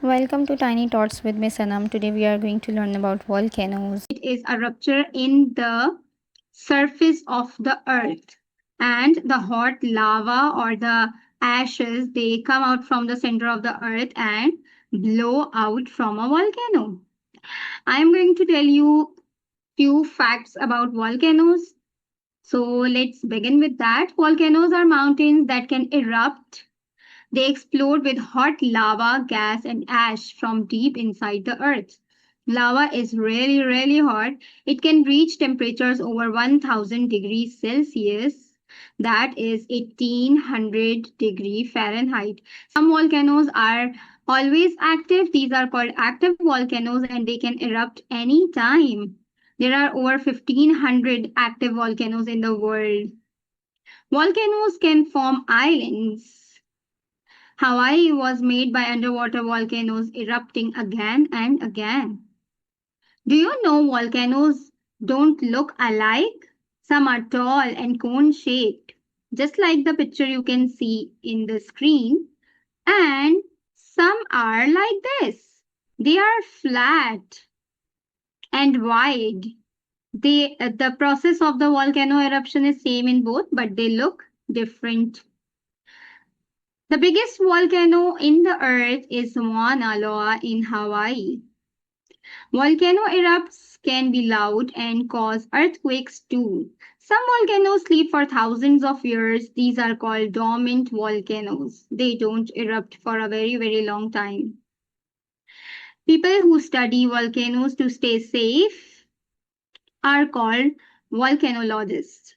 Welcome to Tiny Tots with Miss Anam. Today we are going to learn about volcanoes. It is a rupture in the surface of the earth, and the hot lava or the ashes, they come out from the center of the earth and blow out from a volcano. I am going to tell you few facts about volcanoes. So let's begin with that. Volcanoes are mountains that can erupt. They explode with hot lava, gas, and ash from deep inside the earth. Lava is really, really hot. It can reach temperatures over 1000 degrees Celsius. That is 1800 degree Fahrenheit. Some volcanoes are always active. These are called active volcanoes and they can erupt anytime. There are over 1500 active volcanoes in the world. Volcanoes can form islands. Hawaii was made by underwater volcanoes erupting again and again. Do you know volcanoes don't look alike? Some are tall and cone shaped, just like the picture you can see in the screen, and some are like this. They are flat and wide. The process of the volcano eruption is same in both, but they look different. The biggest volcano in the earth is Mauna Loa in Hawaii. Volcano erupts can be loud and cause earthquakes too. Some volcanoes sleep for thousands of years. These are called dormant volcanoes. They don't erupt for a very, very long time. People who study volcanoes to stay safe are called volcanologists.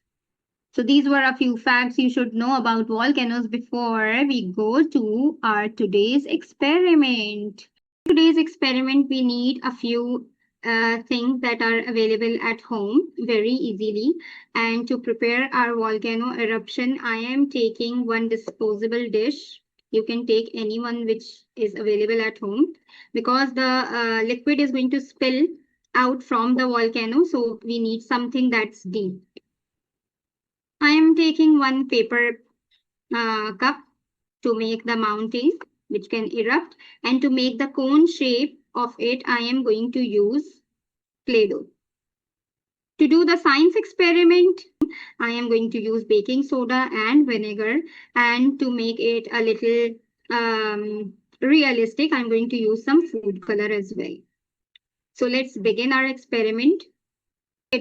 So these were a few facts you should know about volcanoes before we go to our today's experiment. Today's experiment, we need a few things that are available at home very easily. And to prepare our volcano eruption, I am taking one disposable dish. You can take any one which is available at home because the liquid is going to spill out from the volcano. So we need something that's deep. I am taking one paper cup to make the mountain which can erupt, and to make the cone shape of it I am going to use Play-Doh. To do the science experiment I am going to use baking soda and vinegar, and to make it a little realistic I'm going to use some food color as well. So let's begin our experiment.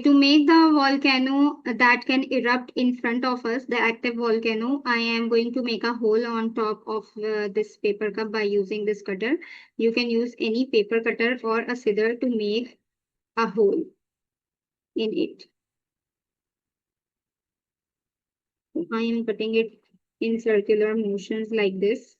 To make the volcano that can erupt in front of us, the active volcano, I am going to make a hole on top of this paper cup by using this cutter. You can use any paper cutter or a scissor to make a hole in it. So I am cutting it in circular motions like this.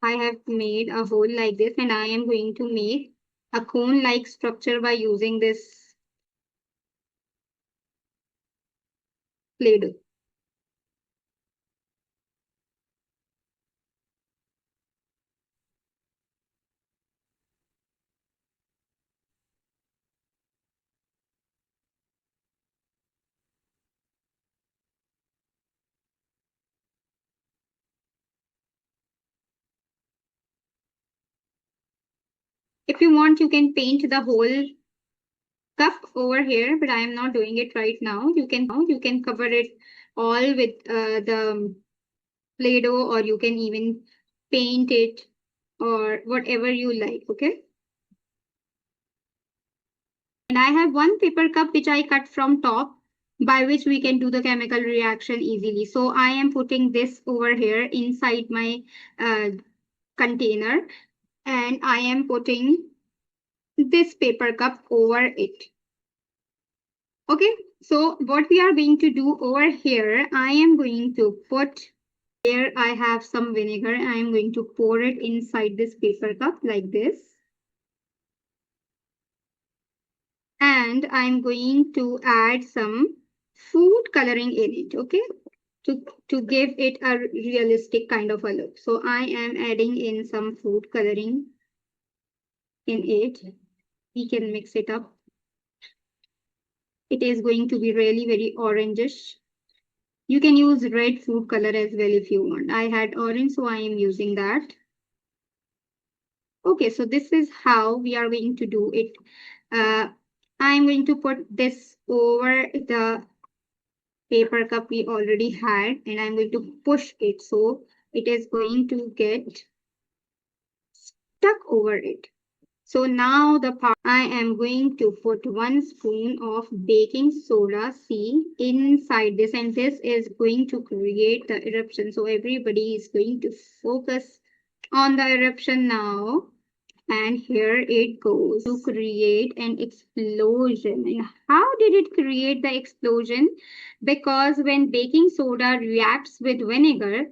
I have made a hole like this, and I am going to make a cone-like structure by using this Play-Doh. If you want, you can paint the whole cup over here, but I am not doing it right now. You can cover it all with the Play-Doh, or you can even paint it or whatever you like, okay? And I have one paper cup which I cut from top, by which we can do the chemical reaction easily. So I am putting this over here inside my container, and I am putting this paper cup over it. Okay, so what we are going to do over here, I am going to put, here I have some vinegar. I am going to pour it inside this paper cup like this. And I'm going to add some food coloring in it, okay? To give it a realistic kind of a look. So I am adding in some food coloring in it. We can mix it up. it is going to be really very orangish. You can use red food color as well if you want. I had orange, so I am using that. Okay, so this is how we are going to do it. I'm going to put this over the paper cup we already had, and I'm going to push it so it is going to get stuck over it. So now the part I am going to put 1 spoon of baking soda, see, inside this, and this is going to create the eruption. So everybody is going to focus on the eruption now. And here it goes to create an explosion. And how did it create the explosion? Because when baking soda reacts with vinegar,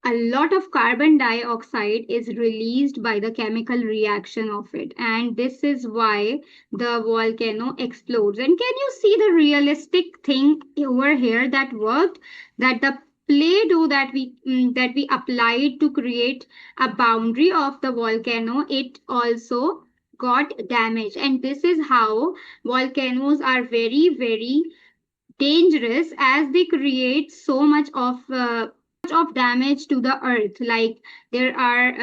a lot of carbon dioxide is released by the chemical reaction of it. And this is why the volcano explodes. And can you see the realistic thing over here that worked? That the play-doh that we applied to create a boundary of the volcano, it also got damaged. And this is how volcanoes are very very dangerous, as they create so much of damage to the earth. Like there are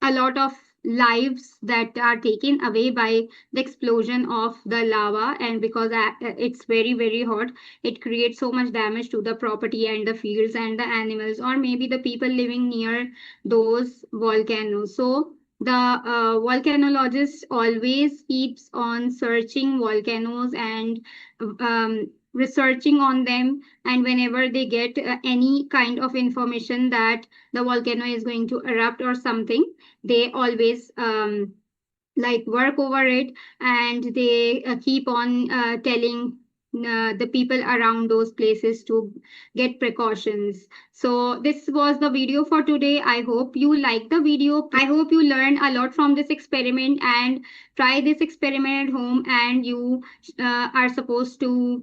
a lot of lives that are taken away by the explosion of the lava, and because it's very very hot, it creates so much damage to the property and the fields and the animals, or maybe the people living near those volcanoes. So the volcanologist always keeps on searching volcanoes and researching on them, and whenever they get any kind of information that the volcano is going to erupt or something, they always like work over it, and they keep on telling the people around those places to get precautions. So this was the video for today. I hope you like the video. I hope you learn a lot from this experiment, and try this experiment at home. And you are supposed to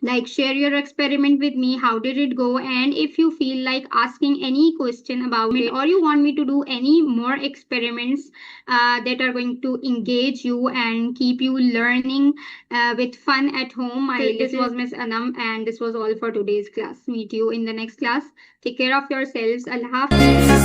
like share your experiment with me. How did it go? And if you feel like asking any question about it, or you want me to do any more experiments that are going to engage you and keep you learning with fun at home, this was Miss Anam, and this was all for today's class. Meet you in the next class. Take care of yourselves. Allah Hafiz.